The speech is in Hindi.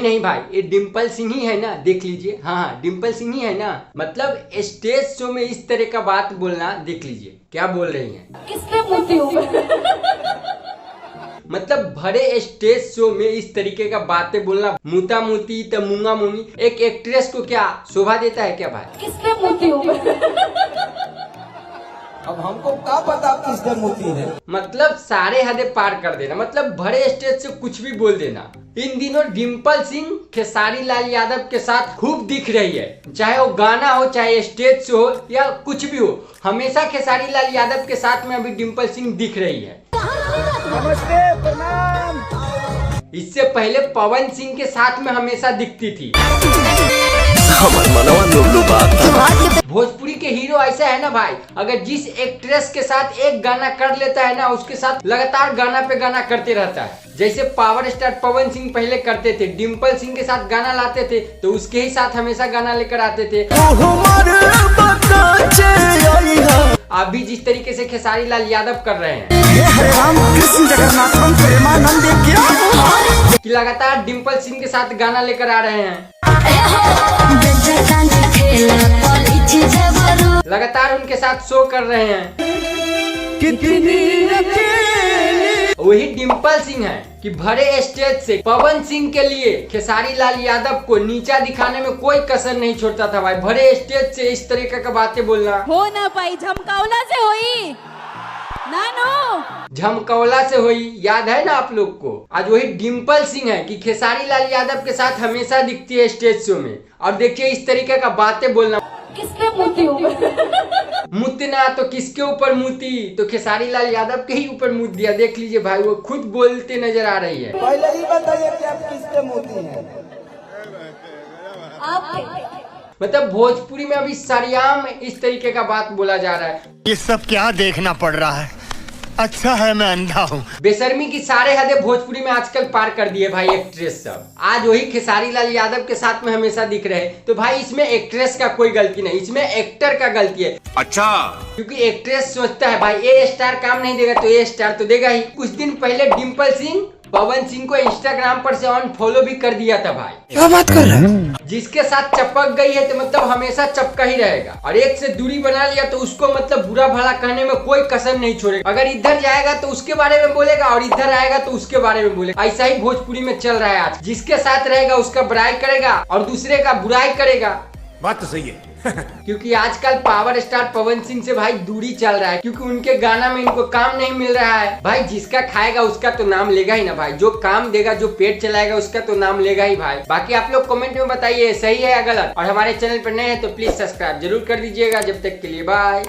नहीं भाई, ये डिम्पल सिंह ही है ना, देख लीजिए। हाँ डिम्पल सिंह ही है ना। मतलब स्टेज शो में इस तरह का बात बोलना, देख लीजिए क्या बोल रही हैं। किसने मुद्दी हूँ मतलब भरे स्टेज शो में इस तरीके का बातें बोलना, मुता मुती तो मुंगा मुंगी, एक एक्ट्रेस को क्या शोभा देता है क्या भाई? किसने मुद्दी हूँ अब हमको क्या पता किसने मुती है। मतलब सारे हदें पार कर देना, मतलब भरे स्टेज से कुछ भी बोल देना। इन दिनों डिम्पल सिंह खेसारी लाल यादव के साथ खूब दिख रही है, चाहे वो गाना हो, चाहे स्टेज शो हो या कुछ भी हो, हमेशा खेसारी लाल यादव के साथ में अभी डिम्पल सिंह दिख रही है। नमस्ते, प्रणाम। इससे पहले पवन सिंह के साथ में हमेशा दिखती थी। भोजपुरी के हीरो ऐसा है ना भाई, अगर जिस एक्ट्रेस के साथ एक गाना कर लेता है ना, उसके साथ लगातार गाना पे गाना करते रहता है। जैसे पावर स्टार पवन सिंह पहले करते थे, डिम्पल सिंह के साथ गाना लाते थे तो उसके ही साथ हमेशा गाना लेकर आते थे। अभी जिस तरीके से खेसारी लाल यादव कर रहे हैं कि लगातार डिम्पल सिंह के साथ गाना लेकर आ रहे हैं, लगातार उनके साथ शो कर रहे हैं। वही डिम्पल सिंह है कि भरे स्टेज से पवन सिंह के लिए खेसारी लाल यादव को नीचा दिखाने में कोई कसर नहीं छोड़ता था भाई। भरे स्टेज से इस तरीके का बातें बोलना हो ना पाई, झमकावला से होई नानो, झमकौला से हुई, याद है ना आप लोग को। आज वही डिम्पल सिंह है कि खेसारी लाल यादव के साथ हमेशा दिखती है स्टेज शो में, और देखिए इस तरीके का बातें बोलना। किसने मुद्दी हूँ मुतना तो किसके ऊपर मुती, तो खेसारी लाल यादव के ही ऊपर मुत दिया। देख लीजिए भाई, वो खुद बोलते नजर आ रही है। पहले ही बताइए कि आप किसने मुती हैं। आप मतलब भोजपुरी में अभी सरेआम इस तरीके का बात बोला जा रहा है। ये सब क्या देखना पड़ रहा है? अच्छा है मैं अंधा हूँ। बेशर्मी की सारे हदें भोजपुरी में आजकल पार कर दिए भाई एक्ट्रेस सब। आज वही खेसारी लाल यादव के साथ में हमेशा दिख रहे, तो भाई इसमें एक्ट्रेस का कोई गलती नहीं, इसमें एक्टर का गलती है। अच्छा, क्योंकि एक्ट्रेस सोचता है भाई ए स्टार काम नहीं देगा तो ए स्टार तो देगा ही। कुछ दिन पहले डिम्पल सिंह पवन सिंह को इंस्टाग्राम पर से अनफॉलो भी कर दिया था भाई। क्या बात कर रहे हैं? जिसके साथ चपक गई है तो मतलब हमेशा चपका ही रहेगा, और एक से दूरी बना लिया तो उसको मतलब बुरा भला कहने में कोई कसर नहीं छोड़ेगा। अगर इधर जाएगा तो उसके बारे में बोलेगा और इधर आएगा तो उसके बारे में बोलेगा। ऐसा ही भोजपुरी में चल रहा है आज। जिसके साथ रहेगा उसका बुराई करेगा और दूसरे का बुराई करेगा। बात तो सही है। क्योंकि आजकल पावर स्टार पवन सिंह से भाई दूरी चल रहा है, क्योंकि उनके गाना में इनको काम नहीं मिल रहा है भाई। जिसका खाएगा उसका तो नाम लेगा ही ना भाई, जो काम देगा, जो पेट चलाएगा उसका तो नाम लेगा ही भाई। बाकी आप लोग कमेंट में बताइए सही है या गलत, और हमारे चैनल पर नए हैं तो प्लीज सब्सक्राइब जरूर कर दीजिएगा। जब तक के लिए बाय।